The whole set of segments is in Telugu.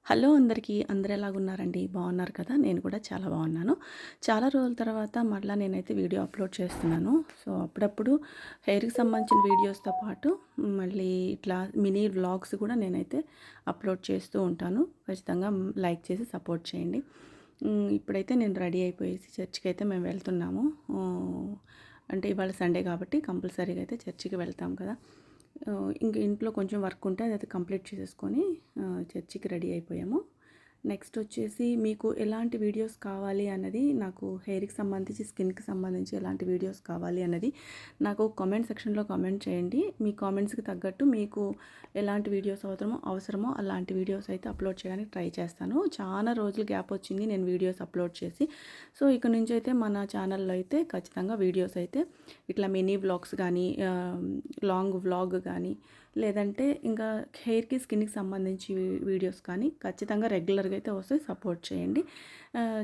హలో అందరికీ, అందరూ ఎలాగున్నారండి? బాగున్నారు కదా? నేను కూడా చాలా బాగున్నాను. చాలా రోజుల తర్వాత మరలా నేనైతే వీడియో అప్లోడ్ చేస్తున్నాను. సో అప్పుడప్పుడు హెయిర్‌కి సంబంధించిన వీడియోస్‌తో పాటు మళ్ళీ ఇట్లా మినీ వ్లాగ్స్ కూడా నేనైతే అప్లోడ్ చేస్తూ ఉంటాను. ఖచ్చితంగా లైక్ చేసి సపోర్ట్ చేయండి. ఇప్పుడైతే నేను రెడీ అయిపోయేసి చర్చికి అయితే మేము వెళ్తున్నాము. అంటే ఇవాళ సండే కాబట్టి కంపల్సరీగా అయితే చర్చికి వెళ్తాం కదా! ఇంక ఇంట్లో కొంచెం వర్క్ ఉంటే అదైతే కంప్లీట్ చేసేసుకొని చర్చికి రెడీ అయిపోయాము. నెక్స్ట్ వచ్చేసి మీకు ఎలాంటి వీడియోస్ కావాలి అన్నది, నాకు హెయిర్‌కి సంబంధించి, స్కిన్‌కి సంబంధించి ఎలాంటి వీడియోస్ కావాలి అన్నది నాకు కామెంట్ సెక్షన్‌లో కామెంట్ చేయండి. మీ కామెంట్స్‌కి తగ్గట్టు మీకు ఎలాంటి వీడియోస్ అవసరమో అలాంటి వీడియోస్ అయితే అప్లోడ్ చేయడానికి ట్రై చేస్తాను. చాలా రోజులు గ్యాప్ వచ్చింది నేను వీడియోస్ అప్లోడ్ చేసి. సో ఇక నుంచి అయితే మన ఛానల్లో అయితే ఖచ్చితంగా వీడియోస్ అయితే ఇట్లా మినీ వ్లాగ్స్ కానీ, లాంగ్ వ్లాగ్ కానీ, లేదంటే ఇంకా హెయిర్‌కి, స్కిన్‌కి సంబంధించి వీడియోస్ కానీ ఖచ్చితంగా రెగ్యులర్గా అయితే వస్తే సపోర్ట్ చేయండి.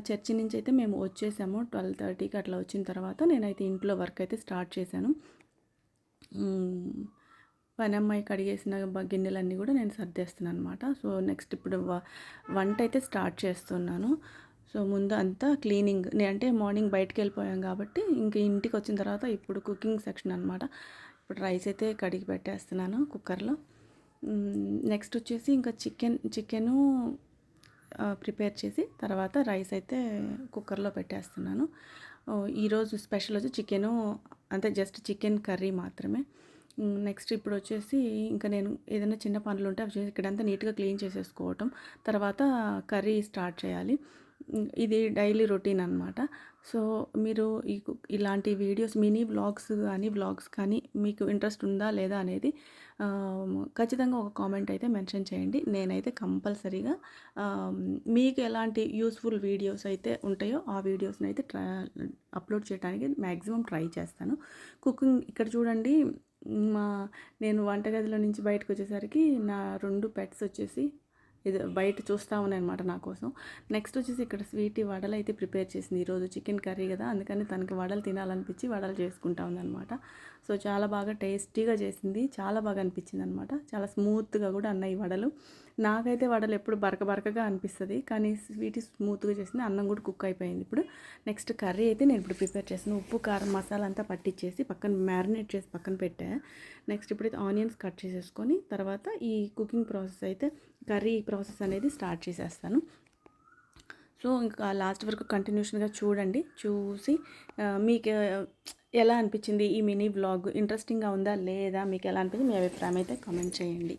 చర్చి నుంచి అయితే మేము వచ్చేసాము. 12:30కి అట్లా వచ్చిన తర్వాత నేనైతే ఇంట్లో వర్క్ అయితే స్టార్ట్ చేశాను. పనమ్మాయి కడిగేసిన గిన్నెలన్నీ కూడా నేను సర్దేస్తున్నాను అనమాట. సో నెక్స్ట్ ఇప్పుడు వంట అయితే స్టార్ట్ చేస్తున్నాను. సో ముందు అంతా క్లీనింగ్, అంటే మార్నింగ్ బయటకు వెళ్ళిపోయాం కాబట్టి ఇంక ఇంటికి వచ్చిన తర్వాత ఇప్పుడు కుకింగ్ సెక్షన్ అనమాట. ఇప్పుడు రైస్ అయితే కడిగి పెట్టేస్తున్నాను కుక్కర్లో. నెక్స్ట్ వచ్చేసి ఇంకా చికెను ప్రిపేర్ చేసి తర్వాత రైస్ అయితే కుక్కర్లో పెట్టేస్తున్నాను. ఈరోజు స్పెషల్ వచ్చి చికెను, అంటే జస్ట్ చికెన్ కర్రీ మాత్రమే. నెక్స్ట్ ఇప్పుడు వచ్చేసి ఇంకా నేను ఏదైనా చిన్న పనులు ఉంటే అవి చేసి ఇక్కడంతా నీట్గా క్లీన్ చేసేసుకోవటం, తర్వాత కర్రీ స్టార్ట్ చేయాలి. ఇది డైలీ రొటీన్ అనమాట. సో మీరు ఇలాంటి వీడియోస్, మినీ వ్లాగ్స్ కానీ మీకు ఇంట్రెస్ట్ ఉందా లేదా అనేది ఖచ్చితంగా ఒక కామెంట్ అయితే మెన్షన్ చేయండి. నేనైతే కంపల్సరీగా మీకు ఎలాంటి యూస్ఫుల్ వీడియోస్ అయితే ఉంటాయో ఆ వీడియోస్ని అయితే అప్లోడ్ చేయడానికి మ్యాక్సిమం ట్రై చేస్తాను. కుకింగ్ ఇక్కడ చూడండి, మా నేను వంటగదిలో నుంచి బయటకు వచ్చేసరికి నా 2 పెట్స్ వచ్చేసి ఇది బయట చూస్తూ ఉన్నాయన్నమాట నా కోసం. నెక్స్ట్ వచ్చేసి ఇక్కడ స్వీటీ వడలు అయితే ప్రిపేర్ చేసింది. ఈరోజు చికెన్ కర్రీ కదా, అందుకని తనకి వడలు తినాలనిపించి వడలు చేసుకుంటా ఉందన్నమాట. సో చాలా బాగా టేస్టీగా చేసింది, చాలా బాగా అనిపించింది అనమాట. చాలా స్మూత్గా కూడా అన్నాయి వడలు. నాకైతే వడలు ఎప్పుడు బరకగా అనిపిస్తుంది, కానీ స్వీటీ స్మూత్గా చేసింది. అన్నం కూడా కుక్ అయిపోయింది. ఇప్పుడు నెక్స్ట్ కర్రీ అయితే నేను ఇప్పుడు ప్రిపేర్ చేస్తాను. ఉప్పు, కారం, మసాలా అంతా పట్టించేసి పక్కన మ్యారినేట్ చేసి పక్కన పెట్టా. నెక్స్ట్ ఇప్పుడైతే ఆనియన్స్ కట్ చేసేసుకొని తర్వాత ఈ కుకింగ్ ప్రాసెస్ అయితే, కర్రీ ప్రాసెస్ అనేది స్టార్ట్ చేసేస్తాను. సో ఇంకా లాస్ట్ వరకు కంటిన్యూషన్గా చూడండి. చూసి మీకు ఎలా అనిపించింది ఈ మినీ వ్లాగ్, ఇంట్రెస్టింగ్గా ఉందా లేదా, మీకు ఎలా అనిపించింది మీ అభిప్రాయం అయితే కామెంట్ చేయండి.